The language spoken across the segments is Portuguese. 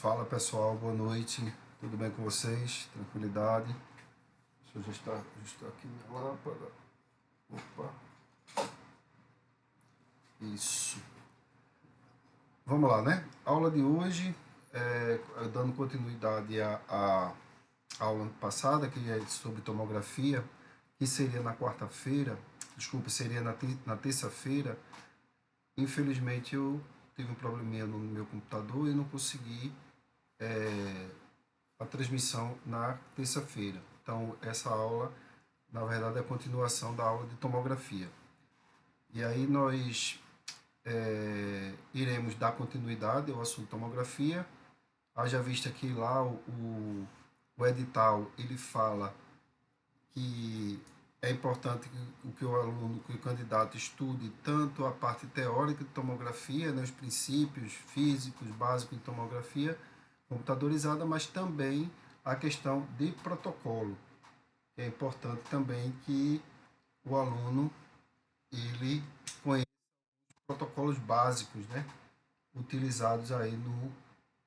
Fala pessoal, boa noite, tudo bem com vocês? Tranquilidade? Deixa eu ajustar aqui minha lâmpada. Opa, isso. Vamos lá, né? Aula de hoje, dando continuidade à aula passada, que é sobre tomografia, que seria na quarta-feira, desculpe, seria na terça-feira. Infelizmente eu tive um probleminha no meu computador e não consegui a transmissão na terça-feira. Então, essa aula, na verdade, é a continuação da aula de tomografia. E aí nós iremos dar continuidade ao assunto tomografia. Haja vista que lá o edital, ele fala que é importante que o aluno, que o candidato estude tanto a parte teórica de tomografia, né, os princípios físicos básicos de tomografia computadorizada, mas também a questão de protocolo. É importante também que o aluno ele conheça os protocolos básicos, né, utilizados aí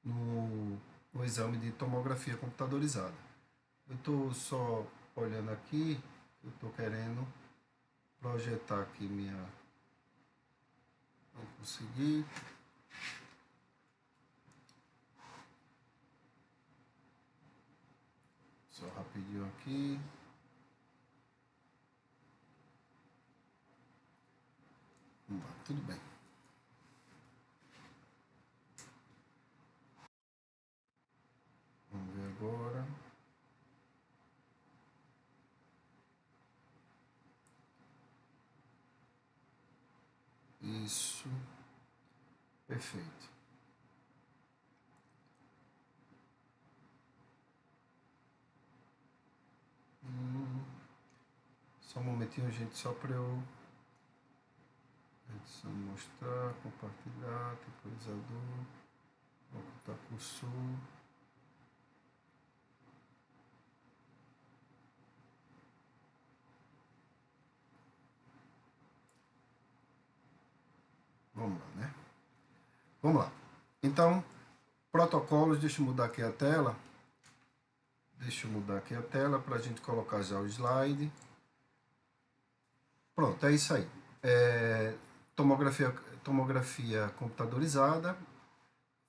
no exame de tomografia computadorizada. Eu estou só olhando aqui, eu estou querendo projetar aqui minha... Não consegui. Só rapidinho aqui. Vamos lá, tudo bem. Vamos ver agora. Isso. Perfeito. Só um momentinho, gente, só para eu... Edição, mostrar, compartilhar, temporizador, ocultar cursor. Vamos lá, né? Vamos lá. Então, protocolos, deixa eu mudar aqui a tela. Deixa eu mudar aqui a tela para a gente colocar já o slide. Pronto, é isso aí. Tomografia computadorizada,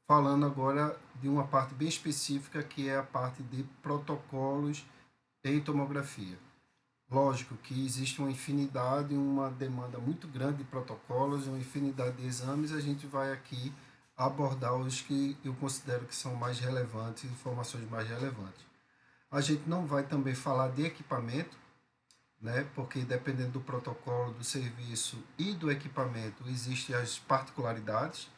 falando agora de uma parte bem específica, que é a parte de protocolos em tomografia. Lógico que existe uma infinidade, uma demanda muito grande de protocolos, uma infinidade de exames, a gente vai aqui abordar os que eu considero que são mais relevantes, informações mais relevantes. A gente não vai também falar de equipamento, né? Porque dependendo do protocolo, do serviço e do equipamento, existem as particularidades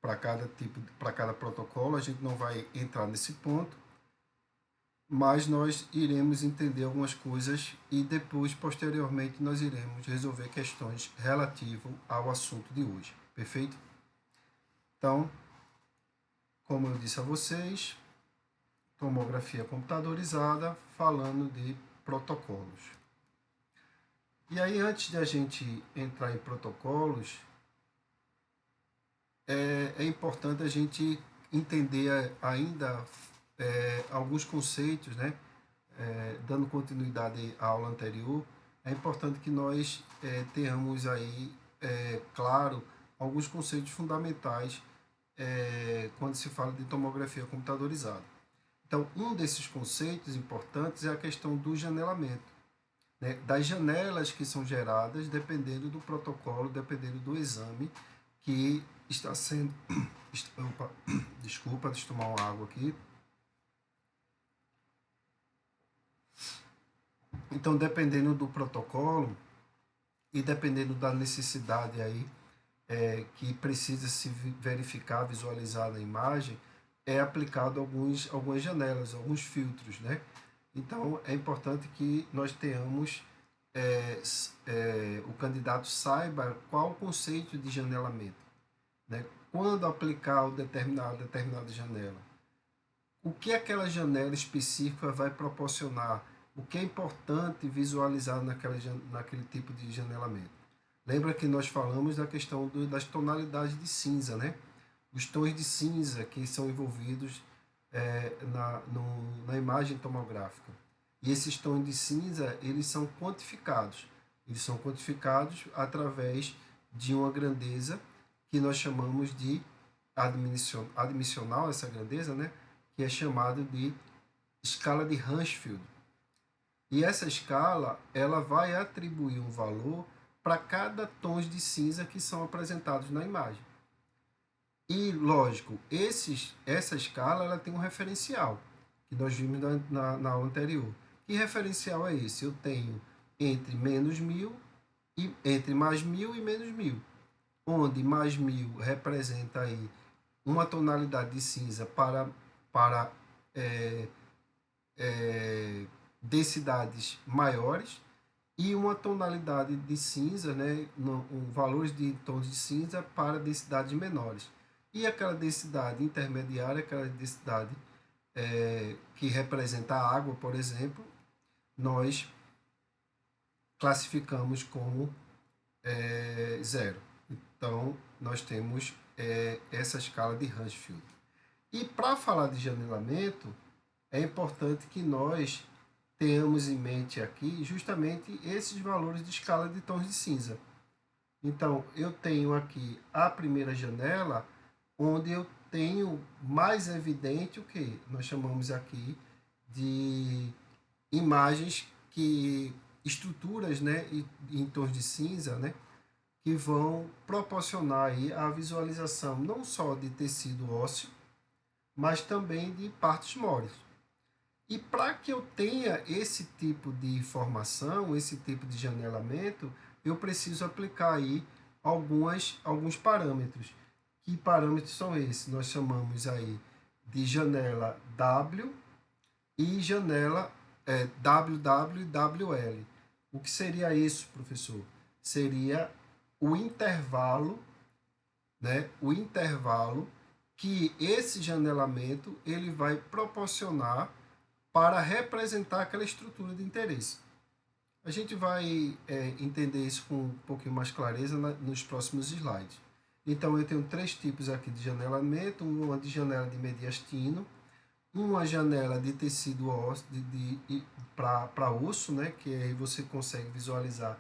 para cada tipo, para cada protocolo. A gente não vai entrar nesse ponto, mas nós iremos entender algumas coisas e depois, posteriormente, nós iremos resolver questões relativas ao assunto de hoje. Perfeito? Então, como eu disse a vocês, tomografia computadorizada, falando de protocolos. E aí, antes de a gente entrar em protocolos, é importante a gente entender ainda alguns conceitos, né? Dando continuidade à aula anterior, é importante que nós tenhamos aí, claro, alguns conceitos fundamentais quando se fala de tomografia computadorizada. Então, um desses conceitos importantes é a questão do janelamento, né, das janelas que são geradas dependendo do protocolo, dependendo do exame que está sendo... Opa, desculpa, deixa eu tomar uma água aqui. Então, dependendo do protocolo e dependendo da necessidade aí que precisa se verificar, visualizar na imagem, é aplicado algumas janelas, alguns filtros, né? Então, é importante que nós tenhamos, o candidato saiba qual o conceito de janelamento, né? Quando aplicar determinada janela. O que aquela janela específica vai proporcionar? O que é importante visualizar naquele tipo de janelamento? Lembra que nós falamos da questão das tonalidades de cinza, né? os tons de cinza que são envolvidos na imagem tomográfica. E esses tons de cinza, eles são quantificados. Eles são quantificados através de uma grandeza que nós chamamos de admissional, essa grandeza, né? Que é chamada de escala de Hounsfield. E essa escala, ela vai atribuir um valor para cada tons de cinza que são apresentados na imagem. E, lógico, essa escala ela tem um referencial, que nós vimos na aula anterior. Que referencial é esse? Eu tenho entre menos 1000 e entre mais 1000 e menos 1000, onde mais 1000 representa aí uma tonalidade de cinza para densidades maiores e uma tonalidade de cinza, né, valores de tons de cinza para densidades menores. E aquela densidade intermediária, aquela densidade que representa a água, por exemplo, nós classificamos como zero. Então, nós temos essa escala de Hounsfield. E para falar de janelamento, é importante que nós tenhamos em mente aqui justamente esses valores de escala de tons de cinza. Então, eu tenho aqui a primeira janela, onde eu tenho mais evidente o que nós chamamos aqui de imagens estruturas, né, em tons de cinza, né, que vão proporcionar aí a visualização não só de tecido ósseo, mas também de partes moles. E para que eu tenha esse tipo de informação, esse tipo de janelamento, eu preciso aplicar aí alguns parâmetros. Que parâmetros são esses? Nós chamamos aí de janela W e janela WW e WL. O que seria isso, professor? Seria o intervalo, né? O intervalo que esse janelamento ele vai proporcionar para representar aquela estrutura de interesse. A gente vai entender isso com um pouquinho mais clareza nos próximos slides. Então, eu tenho 3 tipos aqui de janelamento, uma de janela de mediastino, uma janela de tecido ósseo para osso, né, que aí você consegue visualizar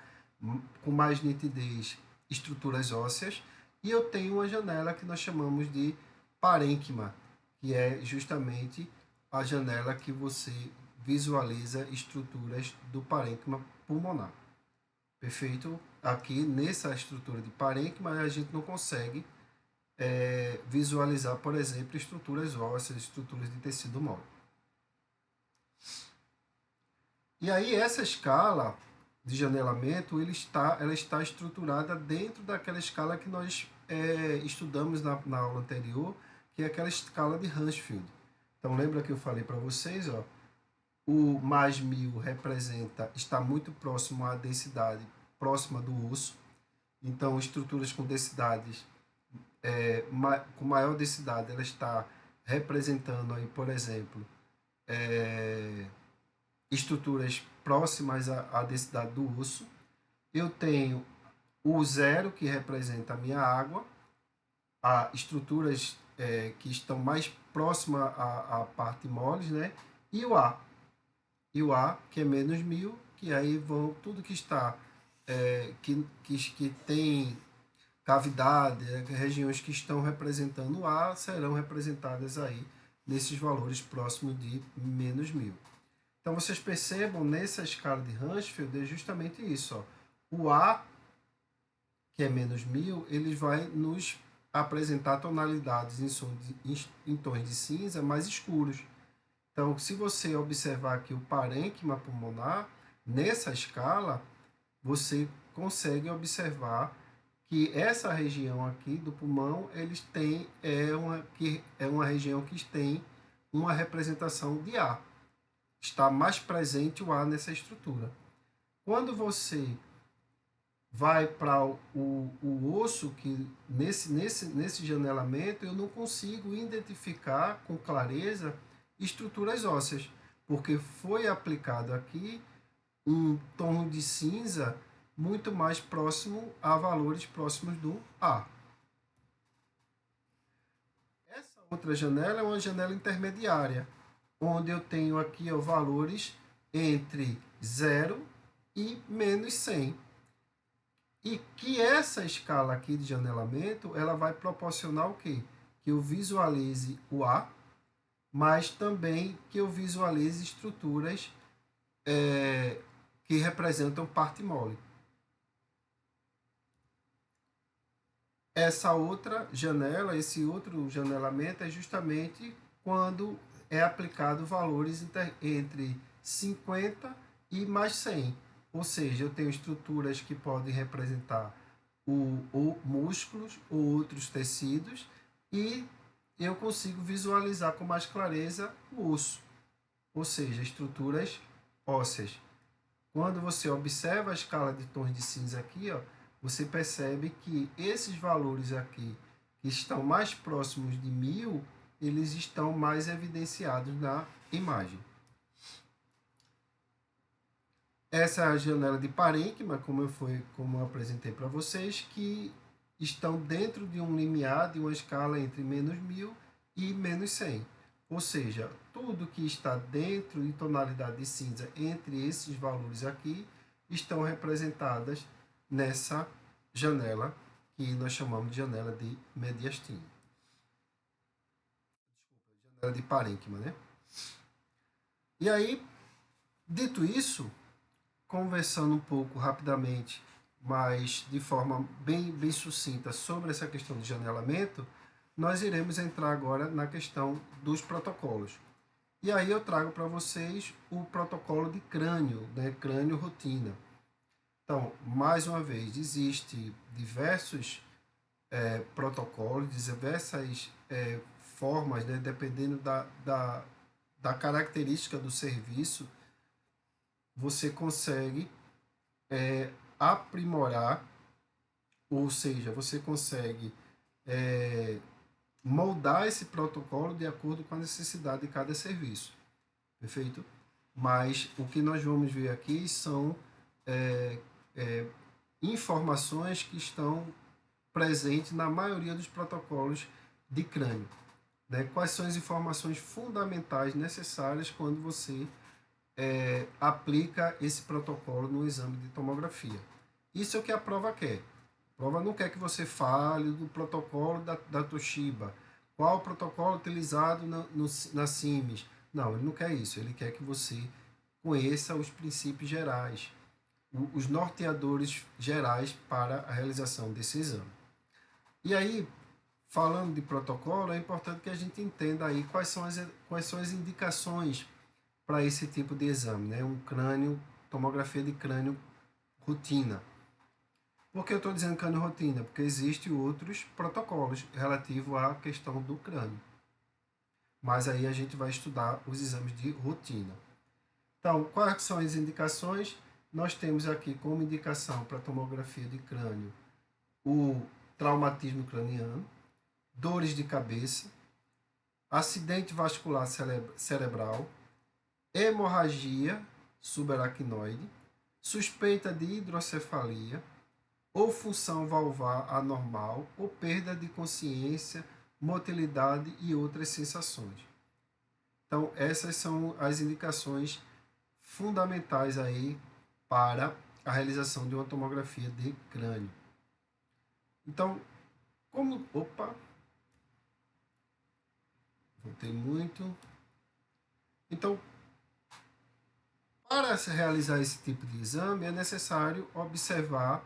com mais nitidez estruturas ósseas, e eu tenho uma janela que nós chamamos de parênquima, que é justamente a janela que você visualiza estruturas do parênquima pulmonar. Perfeito? Aqui nessa estrutura de parênquima a gente não consegue visualizar, por exemplo, estruturas ósseas, estruturas de tecido mole. E aí essa escala de janelamento ela está estruturada dentro daquela escala que nós estudamos na aula anterior, que é aquela escala de Hounsfield. Então lembra que eu falei para vocês, ó, o mais 1000 está muito próximo à densidade próxima do osso. Então estruturas com densidades com maior densidade, ela está representando aí, por exemplo, estruturas próximas à densidade do osso. Eu tenho o 0, que representa a minha água, estruturas que estão mais próximas à parte moles, né? E o A. E o A, que é menos 1000, que aí vão tudo que está, que tem cavidade, regiões que estão representando o A, serão representadas aí nesses valores próximos de menos 1000. Então, vocês percebam, nessa escala de Hounsfield, é justamente isso. Ó. O A, que é menos 1000, ele vai nos apresentar tonalidades em tons de cinza mais escuros. Então, se você observar aqui o parênquima pulmonar, nessa escala, você consegue observar que essa região aqui do pulmão é uma região que tem uma representação de A. Está mais presente o A nessa estrutura. Quando você vai para o osso, que nesse janelamento eu não consigo identificar com clareza estruturas ósseas, porque foi aplicado aqui um tom de cinza muito mais próximo a valores próximos do A. Outra janela é uma janela intermediária, onde eu tenho aqui valores entre 0 e menos 100. E que essa escala aqui de janelamento, ela vai proporcionar o quê? Que eu visualize o A, mas também que eu visualize estruturas que representam parte mole. Essa outra janela, esse outro janelamento é justamente quando é aplicado valores entre 50 e mais 100. Ou seja, eu tenho estruturas que podem representar ou músculos ou outros tecidos e eu consigo visualizar com mais clareza o osso, ou seja, estruturas ósseas. Quando você observa a escala de tons de cinza aqui, ó, você percebe que esses valores aqui, que estão mais próximos de 1000, eles estão mais evidenciados na imagem. Essa é a janela de parênquima, como eu apresentei para vocês, que estão dentro de um limiar de uma escala entre menos 1000 e menos 100. Ou seja, tudo que está dentro de tonalidade de cinza entre esses valores aqui estão representadas nessa janela que nós chamamos de janela de mediastina. Desculpa, janela de parênquima, né? E aí, dito isso, conversando um pouco rapidamente, mas de forma bem sucinta sobre essa questão de janelamento, nós iremos entrar agora na questão dos protocolos. E aí eu trago para vocês o protocolo de crânio, né? Crânio rotina. Então, mais uma vez, existe diversos protocolos, diversas formas, né? Dependendo da característica do serviço, você consegue aprimorar, ou seja, você consegue moldar esse protocolo de acordo com a necessidade de cada serviço, perfeito? Mas o que nós vamos ver aqui são informações que estão presentes na maioria dos protocolos de crânio. Né? Quais são as informações fundamentais necessárias quando você aplica esse protocolo no exame de tomografia? Isso é o que a prova quer. A prova não quer que você fale do protocolo da Toshiba, qual o protocolo utilizado na CIMES. Não, ele não quer isso. Ele quer que você conheça os princípios gerais, os norteadores gerais para a realização desse exame. E aí, falando de protocolo, é importante que a gente entenda aí quais são as indicações para esse tipo de exame, né? Um crânio, tomografia de crânio rotina. Por que eu estou dizendo crânio rotina? Porque existem outros protocolos relativos à questão do crânio. Mas aí a gente vai estudar os exames de rotina. Então, quais são as indicações? Nós temos aqui como indicação para tomografia de crânio o traumatismo craniano, dores de cabeça, acidente vascular cerebral, hemorragia subaracnoide, suspeita de hidrocefalia, ou função valvar anormal, ou perda de consciência, motilidade e outras sensações. Então, essas são as indicações fundamentais aí para a realização de uma tomografia de crânio. Então, como... Opa! Voltei muito. Então, para se realizar esse tipo de exame, é necessário observar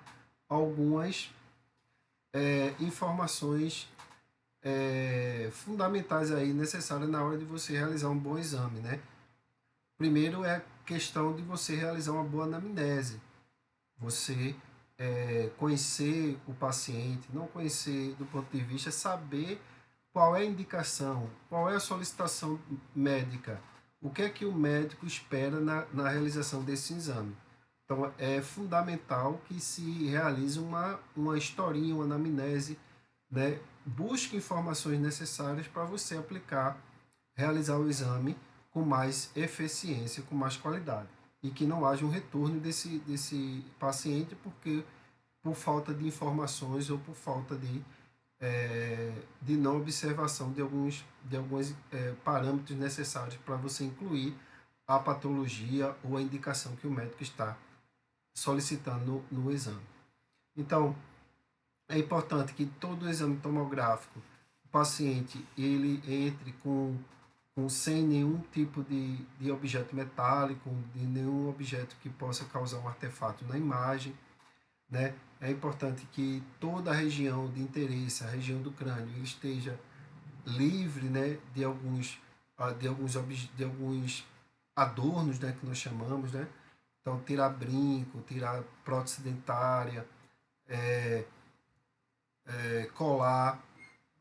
algumas informações fundamentais aí necessárias na hora de você realizar um bom exame, né? Primeiro é questão de você realizar uma boa anamnese, você conhecer o paciente, não conhecer do ponto de vista, saber qual é a indicação, qual é a solicitação médica, o que é que o médico espera na realização desse exame. Então, é fundamental que se realize uma historinha, uma anamnese, né? Busque informações necessárias para você realizar o exame com mais eficiência, com mais qualidade. E que não haja um retorno desse paciente por falta de informações ou por falta de de não observação de alguns parâmetros necessários para você incluir a patologia ou a indicação que o médico está solicitando no exame. Então, é importante que todo exame tomográfico, o paciente ele entre sem nenhum tipo de objeto metálico, de nenhum objeto que possa causar um artefato na imagem, né? É importante que toda a região de interesse, a região do crânio, ele esteja livre, né, de alguns adornos, né, que nós chamamos, né? Então, tirar brinco, tirar prótese dentária, colar,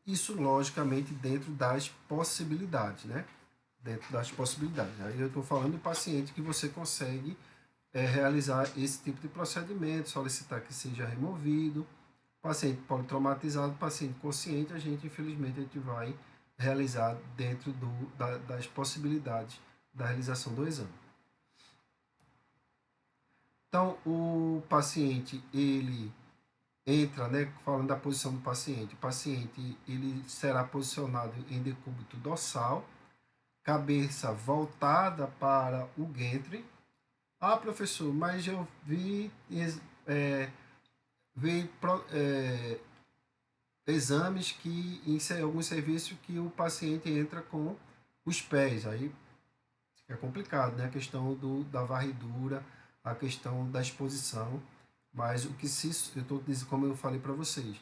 isso logicamente dentro das possibilidades, né? Dentro das possibilidades. Aí eu estou falando do paciente que você consegue realizar esse tipo de procedimento, solicitar que seja removido. Paciente politraumatizado, paciente consciente, infelizmente, a gente vai realizar dentro das possibilidades da realização do exame. Então, o paciente, ele entra, né, falando da posição do paciente, o paciente ele será posicionado em decúbito dorsal, cabeça voltada para o gantry. Ah, professor, mas eu é, vi exames que em alguns serviços que o paciente entra com os pés, aí é complicado, né? A questão da varredura, a questão da exposição, mas o que se eu estou dizendo, como eu falei para vocês,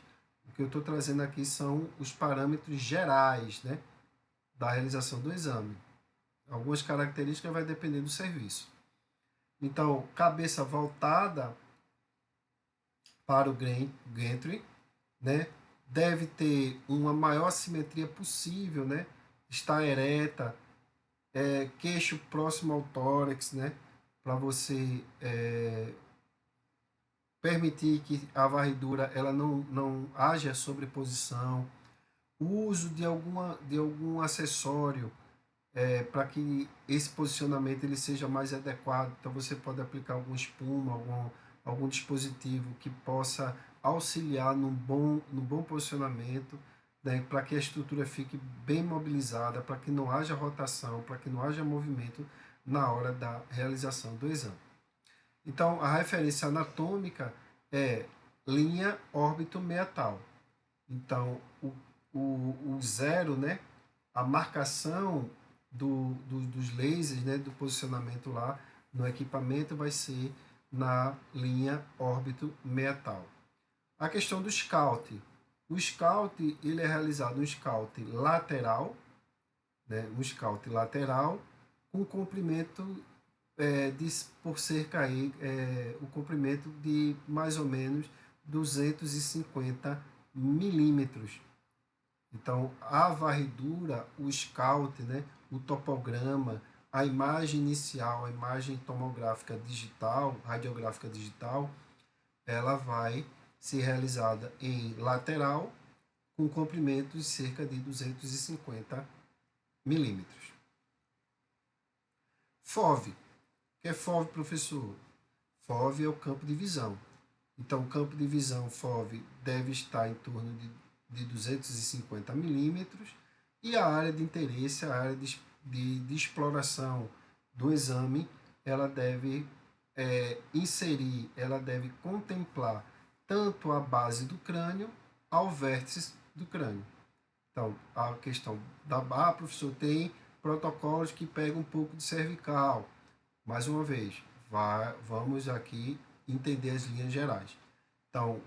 o que eu estou trazendo aqui são os parâmetros gerais, né, da realização do exame. Algumas características vai depender do serviço. Então, cabeça voltada para o gantry, né? Deve ter uma maior simetria possível, né? Estar ereta, queixo próximo ao tórax, né? Para você permitir que a varredura ela não haja sobreposição, o uso de algum acessório para que esse posicionamento ele seja mais adequado. Então você pode aplicar alguma espuma, algum dispositivo que possa auxiliar no bom posicionamento, né, para que a estrutura fique bem mobilizada, para que não haja rotação, para que não haja movimento na hora da realização do exame. Então, a referência anatômica é linha órbito-meatal. Então, o zero, né, a marcação dos lasers, né, do posicionamento lá no equipamento vai ser na linha órbito-meatal. A questão do scout. O scout ele é realizado um scout lateral, né, um scout lateral com comprimento por cerca aí, o comprimento de mais ou menos 250 milímetros. Então, a varredura, o scout, né, o topograma, a imagem inicial, a imagem tomográfica digital, radiográfica digital, ela vai ser realizada em lateral com comprimento de cerca de 250 milímetros. FOV. O que é FOV, professor? FOV é o campo de visão. Então, o campo de visão FOV deve estar em torno de 250 milímetros e a área de interesse, a área de exploração do exame, ela deve inserir, ela deve contemplar tanto a base do crânio ao vértice do crânio. Então, a questão professor, tem protocolos que pegam um pouco de cervical. Mais uma vez, vamos aqui entender as linhas gerais. Então,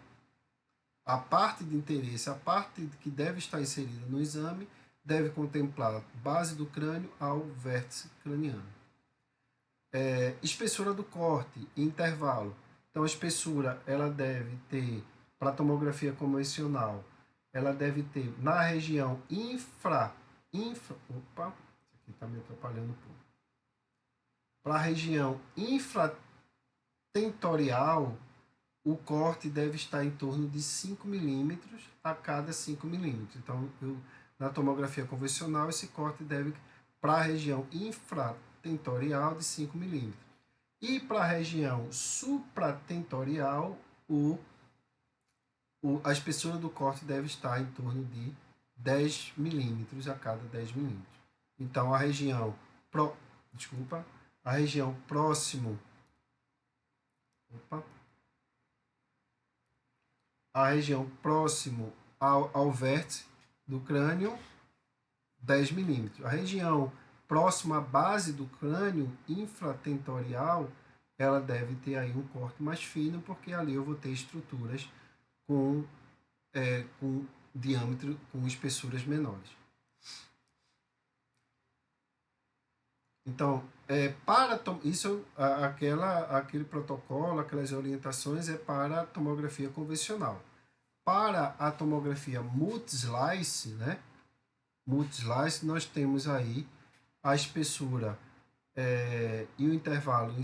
a parte de interesse, a parte que deve estar inserida no exame, deve contemplar a base do crânio ao vértice craniano. Espessura do corte, intervalo. Então, a espessura, ela deve ter, para a tomografia convencional, ela deve ter na região opa, isso aqui está me atrapalhando um pouco. Para a região infratentorial, o corte deve estar em torno de 5 milímetros a cada 5 milímetros. Então, na tomografia convencional, esse corte deve para a região infratentorial de 5 milímetros. E para a região supratentorial, a espessura do corte deve estar em torno de 10 milímetros a cada 10 milímetros. Então, a região próximo, a região próximo ao vértice do crânio, 10 milímetros. A região próxima à base do crânio, infratentorial, ela deve ter aí um corte mais fino, porque ali eu vou ter estruturas com diâmetro, com espessuras menores. Então, aquele protocolo, aquelas orientações é para a tomografia convencional. Para a tomografia multislice, né? Multislice, nós temos aí a espessura e o intervalo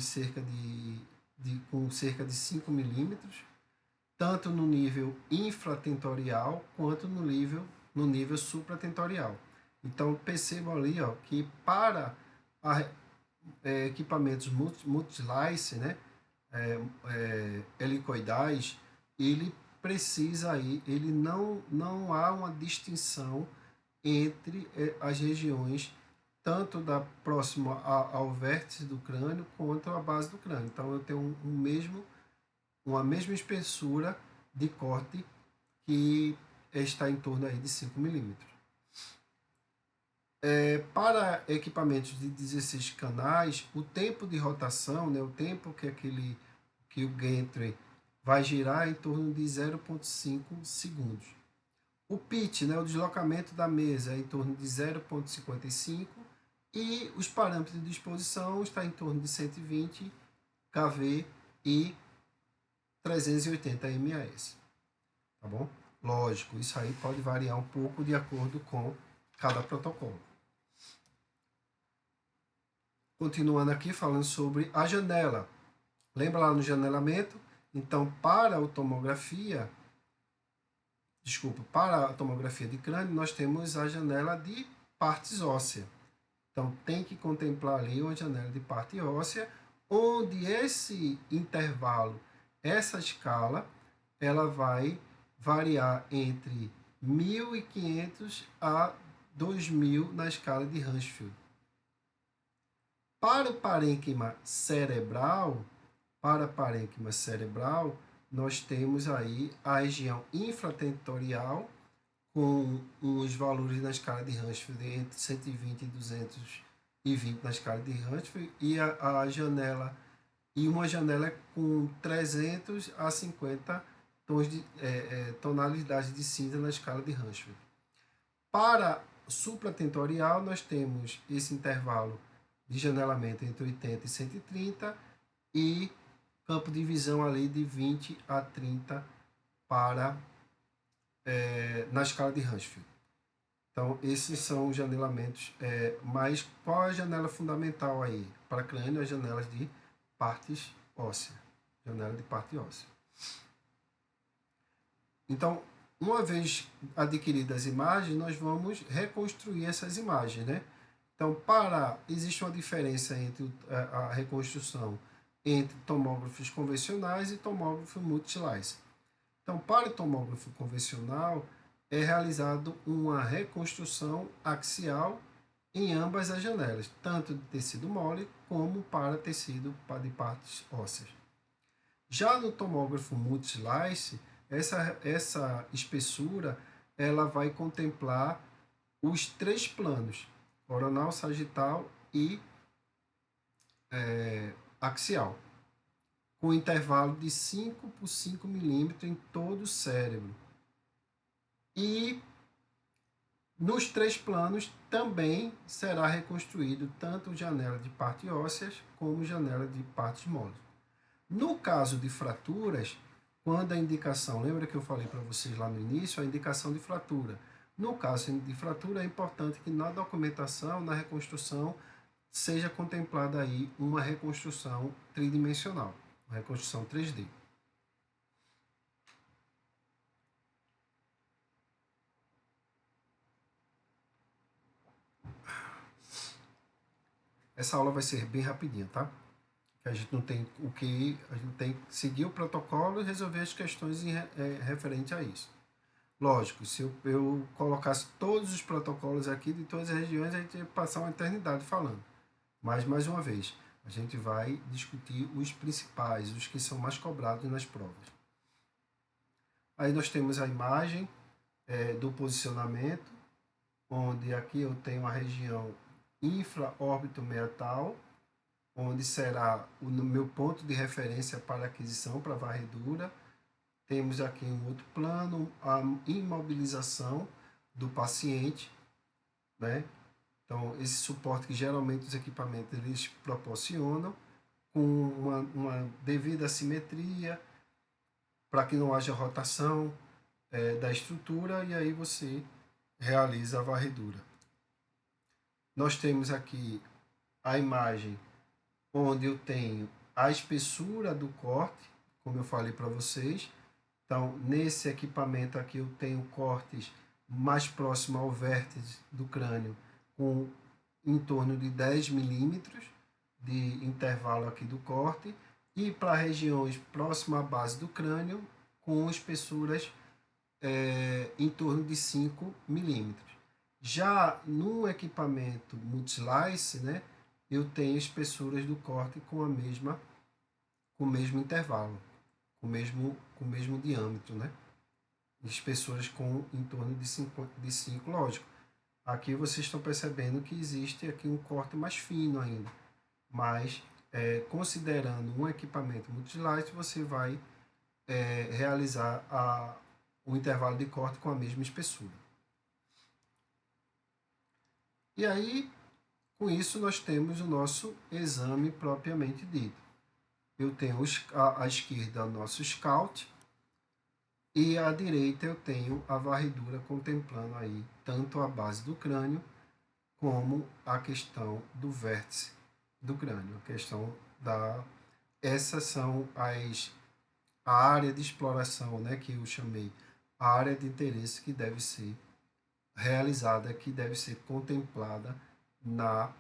com cerca de 5 milímetros, tanto no nível infratentorial quanto no nível supratentorial. Então, percebam ali que para equipamentos multislice, né, helicoidais, ele precisa aí, ele não há uma distinção entre as regiões tanto da próxima ao vértice do crânio quanto à base do crânio. Então eu tenho uma mesma espessura de corte que está em torno aí de 5 milímetros. Para equipamentos de 16 canais, o tempo de rotação, né, o tempo que o gantry vai girar é em torno de 0,5 segundos. O pitch, né, o deslocamento da mesa é em torno de 0,55 e os parâmetros de disposição está em torno de 120 kV e 380 MAS. Tá bom? Lógico, isso aí pode variar um pouco de acordo com cada protocolo. Continuando aqui falando sobre a janela. Lembra lá no janelamento? Então, para a tomografia de crânio, nós temos a janela de partes ósseas. Então, tem que contemplar ali uma janela de parte óssea, onde esse intervalo, essa escala, ela vai variar entre 1.500 a 2.000 na escala de Hansfield. Para o parênquima cerebral, nós temos aí a região infratentorial, com os valores na escala de Hansfield entre 120 e 220 na escala de Hansfield, e uma janela com 300 a 50 tonalidades de cinza na escala de Hansfield. Para supratentorial, nós temos esse intervalo de janelamento entre 80 e 130 e campo de visão ali de 20 a 30 na escala de Hansfield. Então, esses são os janelamentos. Mas qual é a janela fundamental aí? Para crânio, as janelas de partes ósseas. Janela de parte óssea. Então, uma vez adquiridas as imagens, nós vamos reconstruir essas imagens, né? Então, existe uma diferença entre a reconstrução entre tomógrafos convencionais e tomógrafo multislice. Então, para o tomógrafo convencional, é realizado uma reconstrução axial em ambas as janelas, tanto de tecido mole como para tecido de partes ósseas. Já no tomógrafo multislice, essa espessura ela vai contemplar os 3 planos, coronal, sagital e axial, com intervalo de 5 por 5 milímetros em todo o cérebro. E nos 3 planos também será reconstruído tanto janela de partes ósseas como janela de partes moles. No caso de fraturas, quando a indicação, lembra que eu falei para vocês lá no início, a indicação de fratura. No caso de fratura, é importante que na documentação, na reconstrução, seja contemplada aí uma reconstrução tridimensional, uma reconstrução 3D. Essa aula vai ser bem rapidinha, tá? A gente não tem o que, a gente tem que seguir o protocolo e resolver as questões referente a isso. Lógico, se eu colocasse todos os protocolos aqui de todas as regiões, a gente ia passar uma eternidade falando. Mas, mais uma vez, a gente vai discutir os principais, os que são mais cobrados nas provas. Aí nós temos a imagem do posicionamento, onde aqui eu tenho a região infra-órbito metal, onde será o meu ponto de referência para aquisição, para varredura. Temos aqui um outro plano, a imobilização do paciente, né? Então, esse suporte que geralmente os equipamentos eles proporcionam, com uma devida simetria, para que não haja rotação da estrutura, e aí você realiza a varredura. Nós temos aqui a imagem onde eu tenho a espessura do corte, como eu falei para vocês. Então, nesse equipamento aqui eu tenho cortes mais próximo ao vértice do crânio, com em torno de 10 milímetros de intervalo aqui do corte, e para regiões próximas à base do crânio, com espessuras em torno de 5 milímetros. Já no equipamento multislice, né, eu tenho espessuras do corte com o mesmo intervalo, com o mesmo diâmetro, né? Espessuras com em torno de 5, lógico. Aqui vocês estão percebendo que existe aqui um corte mais fino ainda, mas considerando um equipamento multislice, você vai realizar o intervalo de corte com a mesma espessura. E aí, com isso, nós temos o nosso exame propriamente dito. Eu tenho à esquerda o nosso scout, e à direita eu tenho a varredura contemplando aí tanto a base do crânio como a questão do vértice do crânio. A questão essas são a área de exploração, né, que eu chamei, a área de interesse que deve ser realizada, que deve ser contemplada na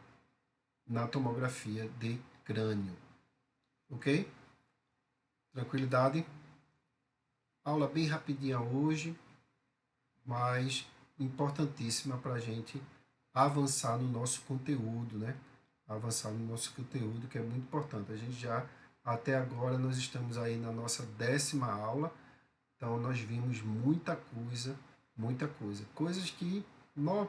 tomografia de crânio. Ok? Tranquilidade? Aula bem rapidinha hoje, mas importantíssima para a gente avançar no nosso conteúdo, né? Avançar no nosso conteúdo, que é muito importante. A gente já, até agora, nós estamos aí na nossa 10ª aula, então nós vimos muita coisa. Coisas que não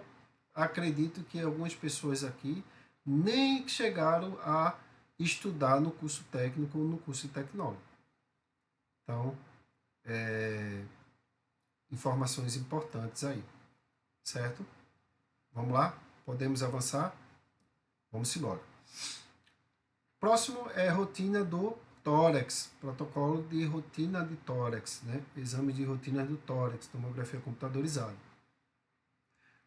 acredito que algumas pessoas aqui nem chegaram a estudar no curso técnico ou no curso de tecnólogo. Então, informações importantes aí, certo? Vamos lá? Podemos avançar? Vamos embora. Próximo é rotina do tórax, protocolo de rotina de tórax, né? Exame de rotina do tórax, tomografia computadorizada.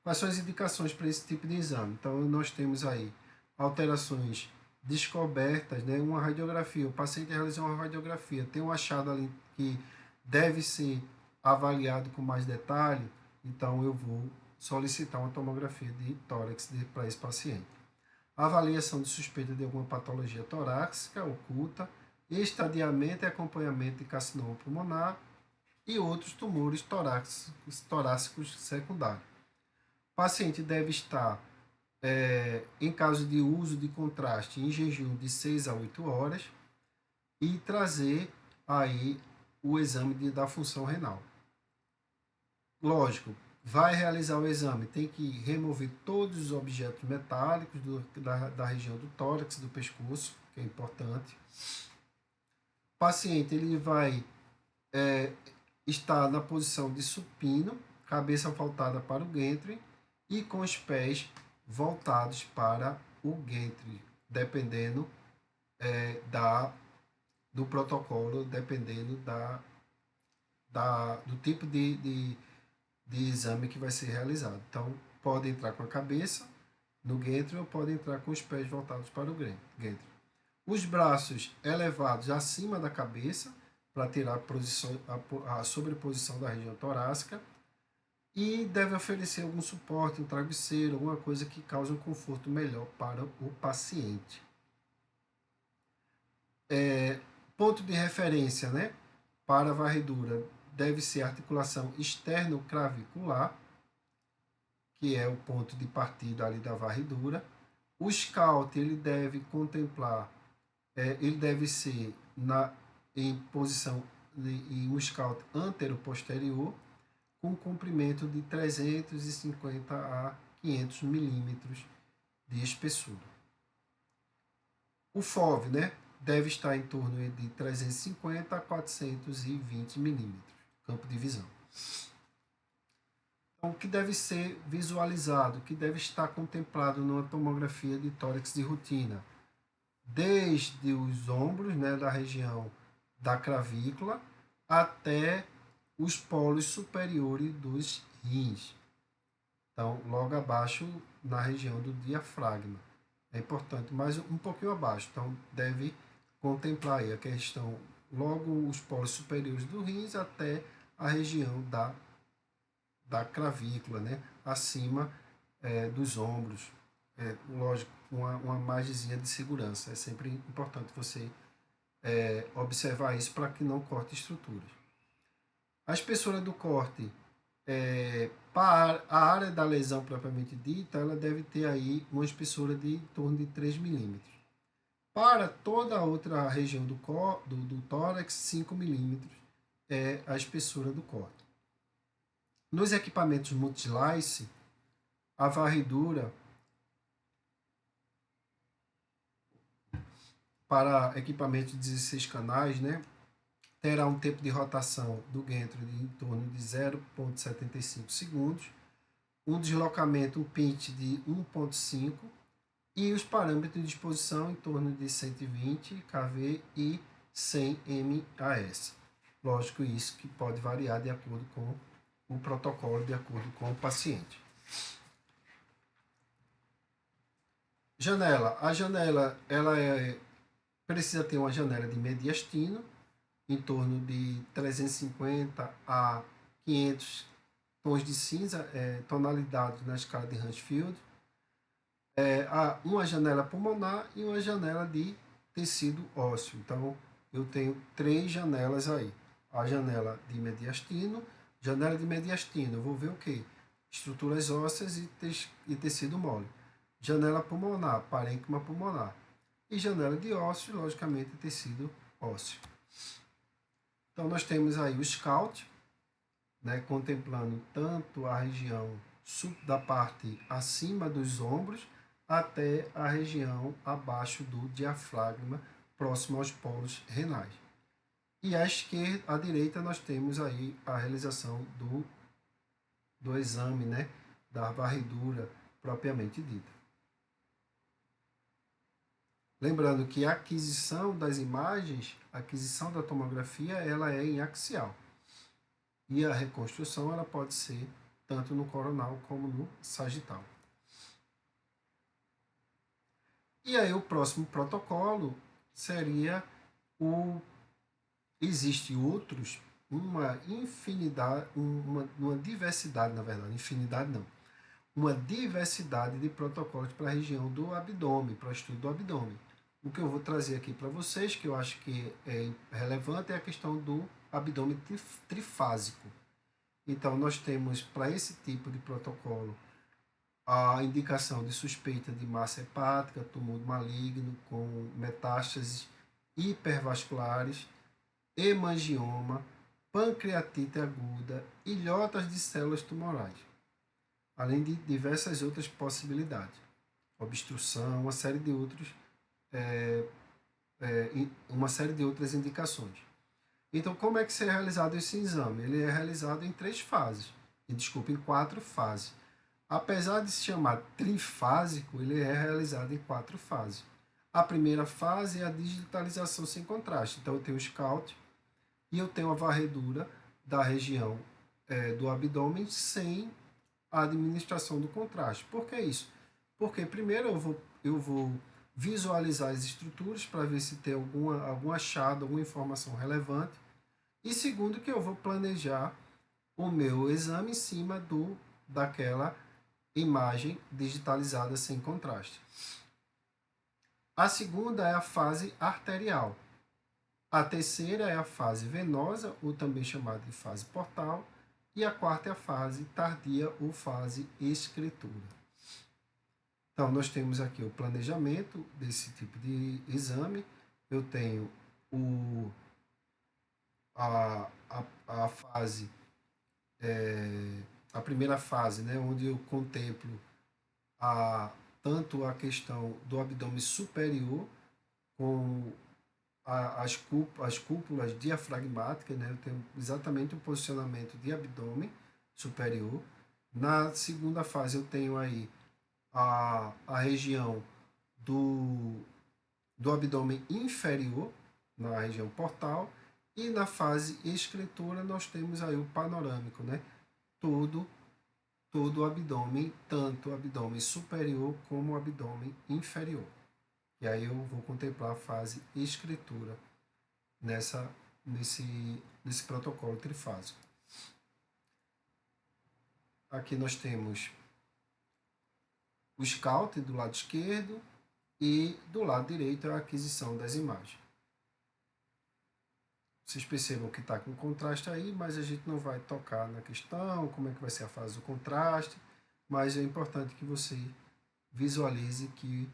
Quais são as indicações para esse tipo de exame? Então, nós temos aí alterações descobertas, né? Uma radiografia, o paciente realizou uma radiografia, tem um achado ali que deve ser avaliado com mais detalhe, então eu vou solicitar uma tomografia de tórax para esse paciente. Avaliação de suspeita de alguma patologia torácica oculta, estadiamento e acompanhamento de carcinoma pulmonar e outros tumores torácicos secundários. O paciente deve estar, em caso de uso de contraste, em jejum de 6 a 8 horas e trazer aí o exame da função renal. Lógico, vai realizar o exame, tem que remover todos os objetos metálicos da região do tórax, do pescoço, que é importante. O paciente ele vai estar na posição de supino, cabeça voltada para o gantry e com os pés voltados para o gantry, dependendo do protocolo, dependendo do tipo de exame que vai ser realizado. Então, pode entrar com a cabeça no gantry ou pode entrar com os pés voltados para o gantry. Os braços elevados acima da cabeça para tirar a sobreposição da região torácica, e deve oferecer algum suporte, um travesseiro, alguma coisa que cause um conforto melhor para o paciente. Ponto de referência, né, para a varredura deve ser a articulação externo-clavicular, que é o ponto de partida ali da varredura. O scout ele deve contemplar, ele deve ser em posição em um scout antero-posterior, com comprimento de 350 a 500 milímetros de espessura. O FOV, né, deve estar em torno de 350 a 420 milímetros, campo de visão. Então, o que deve ser visualizado, o que deve estar contemplado numa tomografia de tórax de rotina? Desde os ombros, né, da região da clavícula, até os polos superiores dos rins. Então, logo abaixo, na região do diafragma. É importante, mas um pouquinho abaixo. Então, deve contemplar aí a questão, logo os polos superiores do rins até a região da clavícula, né? Acima dos ombros. Lógico, uma margenzinha de segurança. É sempre importante você observar isso para que não corte estruturas. A espessura do corte, para a área da lesão propriamente dita, ela deve ter aí uma espessura de em torno de 3 milímetros. Para toda a outra região do tórax, 5 milímetros é a espessura do corte. Nos equipamentos multislice, a varredura para equipamento de 16 canais, né, terá um tempo de rotação do gantry de em torno de 0,75 segundos, um deslocamento, um pitch de 1,5 e os parâmetros de exposição em torno de 120 kV e 100 MAS. Lógico, isso que pode variar de acordo com o protocolo, de acordo com o paciente. Janela. A janela ela precisa ter uma janela de mediastino, em torno de 350 a 500 tons de cinza, tonalidades na escala de Hansfield. Uma janela pulmonar e uma janela de tecido ósseo. Então, eu tenho 3 janelas aí. A janela de mediastino. Janela de mediastino, eu vou ver o quê? Estruturas ósseas e tecido mole. Janela pulmonar, parênquima pulmonar. E janela de ósseo, logicamente, tecido ósseo. Então, nós temos aí o scout, né, contemplando tanto a região da parte acima dos ombros até a região abaixo do diafragma, próximo aos polos renais. E à direita, nós temos aí a realização do exame, né, da varredura propriamente dita. Lembrando que a aquisição das imagens, a aquisição da tomografia, ela é em axial. E a reconstrução ela pode ser tanto no coronal como no sagital. E aí o próximo protocolo seria existe outros, uma infinidade, uma diversidade, na verdade, infinidade não, uma diversidade de protocolos para a região do abdômen, para o estudo do abdômen. O que eu vou trazer aqui para vocês, que eu acho que é relevante, é a questão do abdômen trifásico. Então, nós temos para esse tipo de protocolo a indicação de suspeita de massa hepática, tumor maligno com metástases hipervasculares, hemangioma, pancreatite aguda, ilhotas de células tumorais, além de diversas outras possibilidades, obstrução, uma série de outras indicações. Então, como é que será realizado esse exame? Ele é realizado em 4 fases. Apesar de se chamar trifásico, ele é realizado em 4 fases. A primeira fase é a digitalização sem contraste. Então, eu tenho o scout e eu tenho a varredura da região do abdômen sem a administração do contraste. Por que isso? Porque primeiro eu vou visualizar as estruturas para ver se tem algum achado, alguma informação relevante. E segundo, que eu vou planejar o meu exame em cima daquela imagem digitalizada sem contraste. A segunda é a fase arterial. A terceira é a fase venosa, ou também chamada de fase portal, e a quarta é a fase tardia ou fase escritura. Então, nós temos aqui o planejamento desse tipo de exame. Eu tenho a fase, a primeira fase, né, onde eu contemplo tanto a questão do abdômen superior, com as cúpulas diafragmáticas, né? Eu tenho exatamente o posicionamento de abdômen superior. Na segunda fase eu tenho aí a região do abdômen inferior, na região portal, e na fase escritura nós temos aí o panorâmico, né? Todo o abdômen, tanto o abdômen superior como o abdômen inferior. E aí eu vou contemplar a fase escritura nesse protocolo trifásico. Aqui nós temos o scout do lado esquerdo e do lado direito a aquisição das imagens. Vocês percebam que está com contraste aí, mas a gente não vai tocar na questão, como é que vai ser a fase do contraste, mas é importante que você visualize que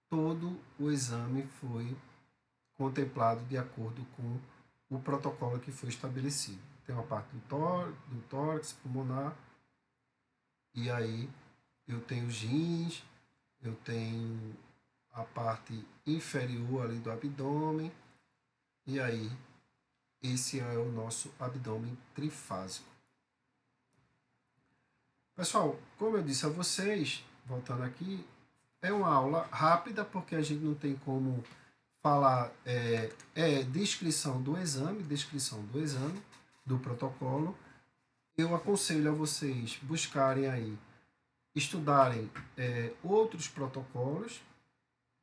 todo o exame foi contemplado de acordo com o protocolo que foi estabelecido. Tem uma parte do tórax pulmonar, e aí eu tenho os rins, eu tenho a parte inferior ali do abdômen, e aí esse é o nosso abdômen trifásico. Pessoal, como eu disse a vocês, voltando aqui, é uma aula rápida porque a gente não tem como falar descrição do exame, do protocolo. Eu aconselho a vocês buscarem aí, estudarem outros protocolos,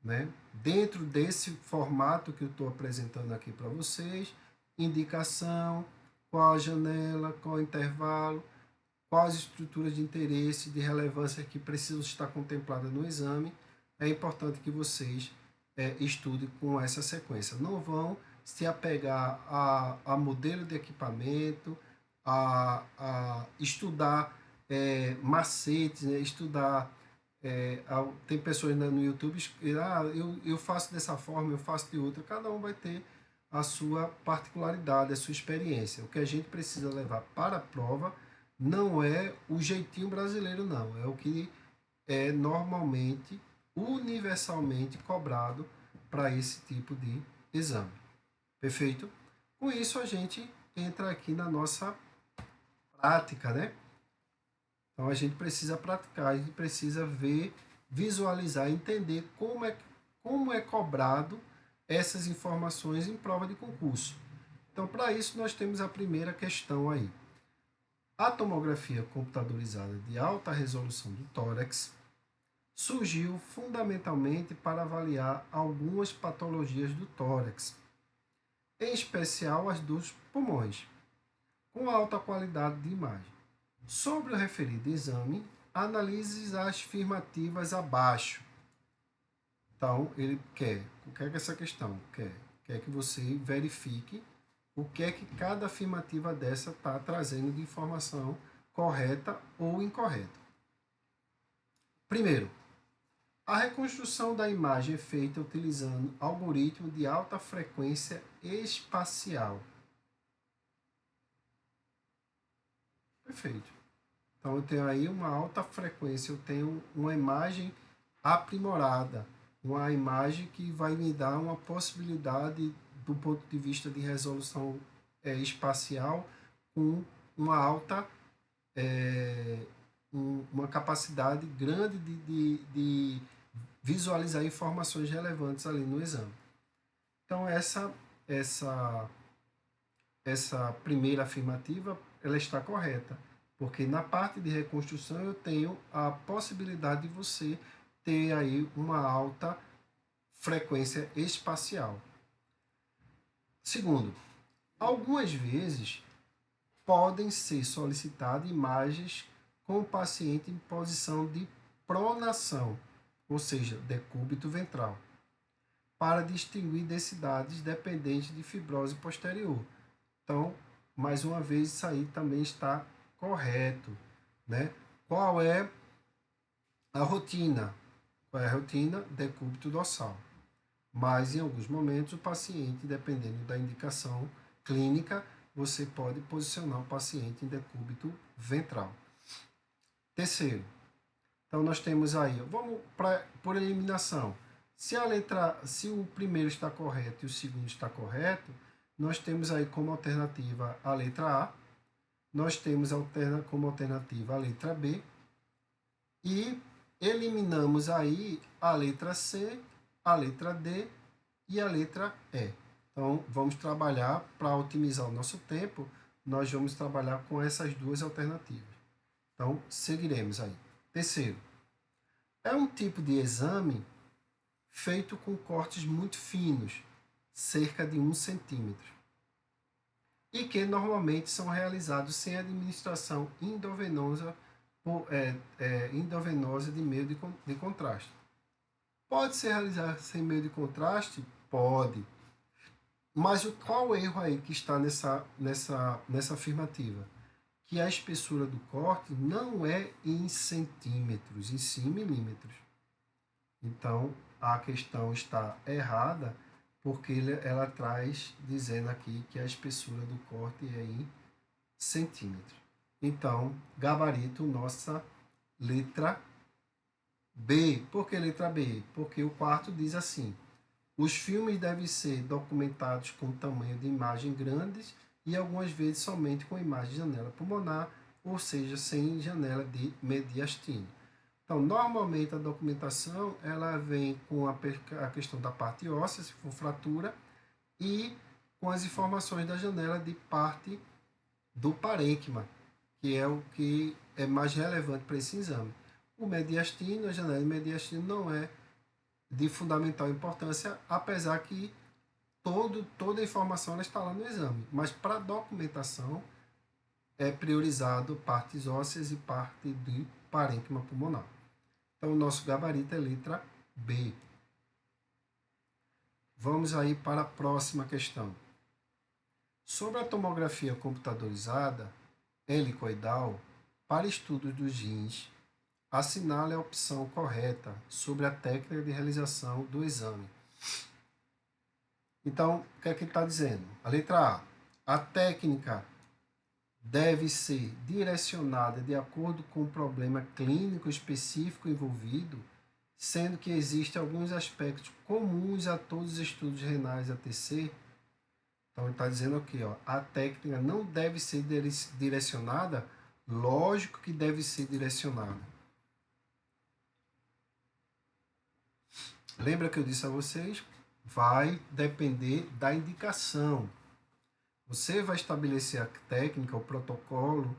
né? Dentro desse formato que eu estou apresentando aqui para vocês, indicação, qual a janela, qual o intervalo, quais estruturas de interesse, de relevância que precisam estar contempladas no exame. É importante que vocês estudem com essa sequência. Não vão se apegar a modelo de equipamento, a estudar macetes, né? Estudar. Tem pessoas no YouTube que eu faço dessa forma, eu faço de outra. Cada um vai ter a sua particularidade, a sua experiência. O que a gente precisa levar para a prova não é o jeitinho brasileiro, não. É o que é normalmente, universalmente cobrado para esse tipo de exame. Perfeito? Com isso, a gente entra aqui na nossa prática, né? Então, a gente precisa praticar, a gente precisa ver, visualizar, entender como é cobrado essas informações em prova de concurso. Então, para isso, nós temos a primeira questão aí. A tomografia computadorizada de alta resolução do tórax surgiu fundamentalmente para avaliar algumas patologias do tórax, em especial as dos pulmões, com alta qualidade de imagem. Sobre o referido exame, analise as afirmativas abaixo. Então, ele quer, o que é que essa questão quer? Quer que você verifique o que é que cada afirmativa dessa está trazendo de informação correta ou incorreta. Primeiro, a reconstrução da imagem é feita utilizando algoritmo de alta frequência espacial. Perfeito. Então, eu tenho aí uma alta frequência, eu tenho uma imagem aprimorada, uma imagem que vai me dar uma possibilidade do ponto de vista de resolução espacial com uma alta, uma capacidade grande de visualizar informações relevantes ali no exame. Então, essa primeira afirmativa ela está correta, porque na parte de reconstrução eu tenho a possibilidade de você ter aí uma alta frequência espacial. Segundo, algumas vezes podem ser solicitadas imagens com o paciente em posição de pronação, ou seja, decúbito ventral. para distinguir densidades dependentes de fibrose posterior. Então, mais uma vez, isso aí também está correto, né? Qual é a rotina? Qual é a rotina? Decúbito dorsal. Mas, em alguns momentos, o paciente, dependendo da indicação clínica, você pode posicionar o paciente em decúbito ventral. Terceiro, então nós temos aí, vamos por eliminação. Se o primeiro está correto e o segundo está correto, nós temos aí como alternativa a letra A, nós temos como alternativa a letra B e eliminamos aí a letra C, a letra D e a letra E. Então, vamos trabalhar para otimizar o nosso tempo, nós vamos trabalhar com essas duas alternativas. Então, seguiremos aí. Terceiro, é um tipo de exame feito com cortes muito finos, cerca de 1 centímetro, e que normalmente são realizados sem administração endovenosa, endovenosa de meio de contraste. Pode ser realizado sem meio de contraste? Pode. Mas qual o erro aí que está nessa afirmativa? Que a espessura do corte não é em centímetros, e sim em milímetros. Então, a questão está errada, porque ela traz dizendo aqui que a espessura do corte é em centímetros. Então, gabarito, nossa letra B. Por que letra B? Porque o quarto diz assim: os filmes devem ser documentados com tamanho de imagem grandes e algumas vezes somente com imagem de janela pulmonar, ou seja, sem janela de mediastino. Então, normalmente a documentação ela vem com a questão da parte óssea, se for fratura, e com as informações da janela de parte do parênquima, que é o que é mais relevante para esse exame. O mediastino, a janela de mediastino não é de fundamental importância, apesar que toda a informação ela está lá no exame. Mas para a documentação é priorizado partes ósseas e parte do parênquima pulmonar. Então, o nosso gabarito é letra B. Vamos aí para a próxima questão. Sobre a tomografia computadorizada helicoidal, para estudos dos rins, assinale a opção correta sobre a técnica de realização do exame. Então, o que é que ele está dizendo? A letra A. A técnica deve ser direcionada de acordo com o problema clínico específico envolvido, sendo que existem alguns aspectos comuns a todos os estudos renais ATC. Então, ele está dizendo aqui, ó, a técnica não deve ser direcionada, lógico que deve ser direcionada. Lembra que eu disse a vocês? Vai depender da indicação. Você vai estabelecer a técnica, o protocolo,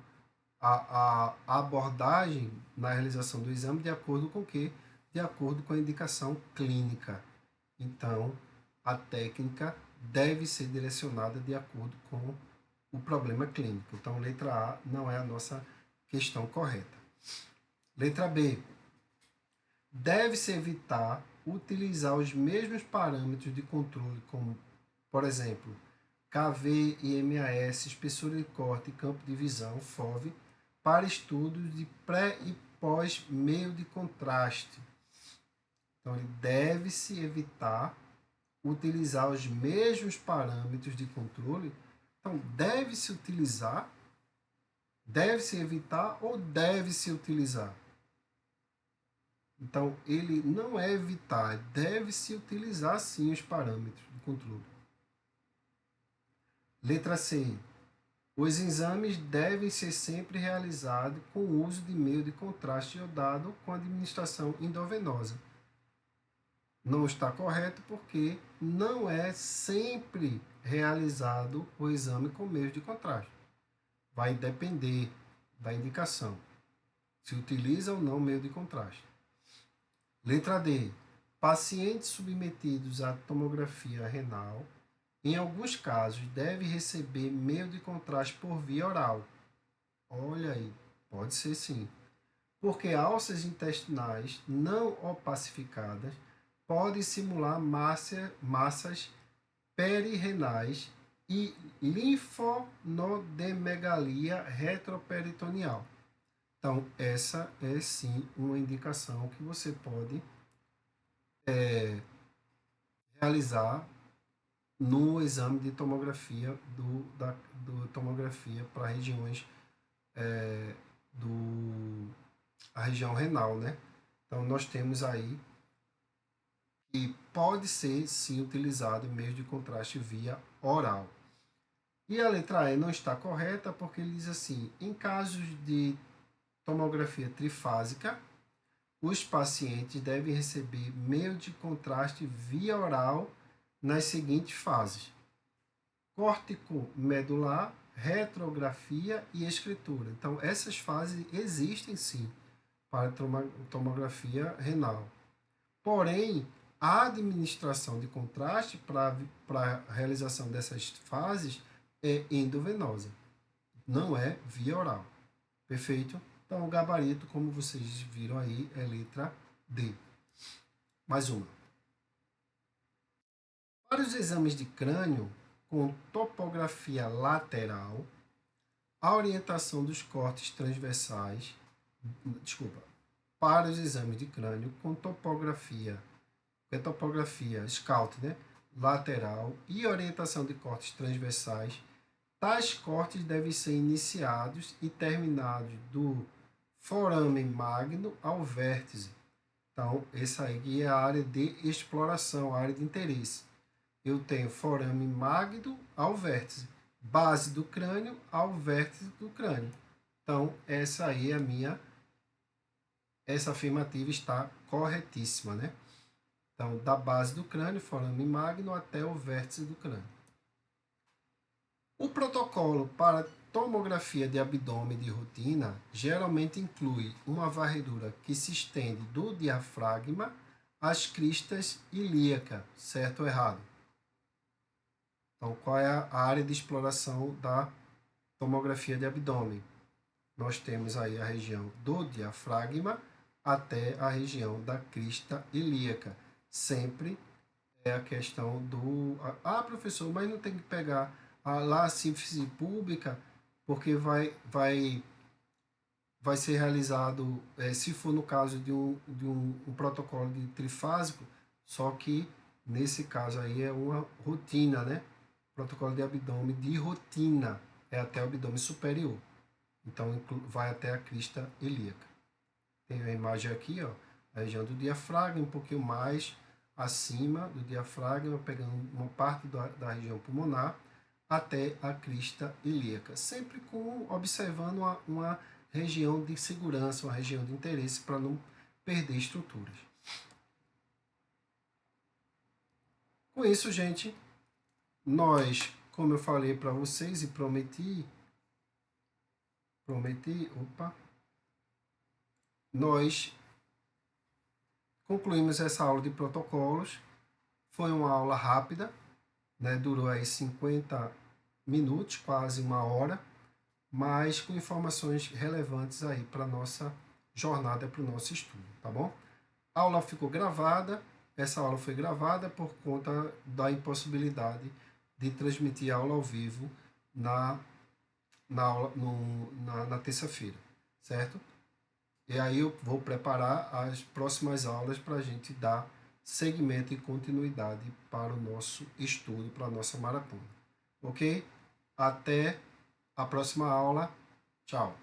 a abordagem na realização do exame de acordo com o quê? De acordo com a indicação clínica. Então, a técnica deve ser direcionada de acordo com o problema clínico. Então, letra A não é a nossa questão correta. Letra B. Deve-se evitar utilizar os mesmos parâmetros de controle, como, por exemplo, KV e MAS, espessura de corte e campo de visão, FOV, para estudos de pré e pós meio de contraste. Então, ele deve-se evitar utilizar os mesmos parâmetros de controle. Então, deve-se utilizar, deve-se evitar ou deve-se utilizar? Então, ele não é evitar, deve-se utilizar sim os parâmetros de controle. Letra C. Os exames devem ser sempre realizados com o uso de meio de contraste iodado com administração endovenosa. Não está correto porque não é sempre realizado o exame com meio de contraste. Vai depender da indicação, se utiliza ou não meio de contraste. Letra D. Pacientes submetidos à tomografia renal, em alguns casos, devem receber meio de contraste por via oral. Olha aí, pode ser sim. Porque alças intestinais não opacificadas pode simular massas perirenais e linfonodomegalia retroperitoneal. Então, essa é sim uma indicação que você pode realizar no exame de tomografia do tomografia para regiões a região renal, né? Então nós temos aí que pode ser sim utilizado em meio de contraste via oral. E a letra E não está correta porque ele diz assim: em casos de tomografia trifásica, os pacientes devem receber meio de contraste via oral nas seguintes fases: córtico medular, retrografia e escritura. Então, essas fases existem sim para tomografia renal. Porém, a administração de contraste para a realização dessas fases é endovenosa, não é via oral. Perfeito? Então, o gabarito, como vocês viram aí, é letra D. Mais uma. Para os exames de crânio com topografia lateral, a orientação dos cortes transversais, para os exames de crânio com topografia SCALT, né, lateral e orientação de cortes transversais, tais cortes devem ser iniciados e terminados do foramen magno ao vértice. Então, essa aí é a área de exploração, a área de interesse. Eu tenho foramen magno ao vértice, base do crânio ao vértice do crânio. Então, essa aí é essa afirmativa está corretíssima, né? Então, da base do crânio, foramen magno, até o vértice do crânio. O protocolo para tomografia de abdômen de rotina geralmente inclui uma varredura que se estende do diafragma às cristas ilíacas, certo ou errado? Então, qual é a área de exploração da tomografia de abdômen? Nós temos aí a região do diafragma até a região da crista ilíaca. Sempre é a questão do... Ah, professor, mas não tem que pegar lá a síntese pública, porque vai ser realizado, se for no caso de um protocolo de trifásico, só que nesse caso aí é uma rotina, né? Protocolo de abdômen de rotina, é até o abdômen superior. Então, vai até a crista ilíaca. Tem a imagem aqui, ó, a região do diafragma, um pouquinho mais acima do diafragma, pegando uma parte da região pulmonar até a crista ilíaca. Sempre observando uma região de segurança, uma região de interesse para não perder estruturas. Com isso, gente, nós, como eu falei para vocês e prometi, nós concluímos essa aula de protocolos. Foi uma aula rápida, né? Durou aí 50 minutos, quase uma hora, mas com informações relevantes aí para a nossa jornada, para o nosso estudo, tá bom? A aula ficou gravada, essa aula foi gravada por conta da impossibilidade de transmitir a aula ao vivo na terça-feira, certo? E aí eu vou preparar as próximas aulas para a gente dar seguimento e continuidade para o nosso estudo, para a nossa maratona. Ok? Até a próxima aula. Tchau.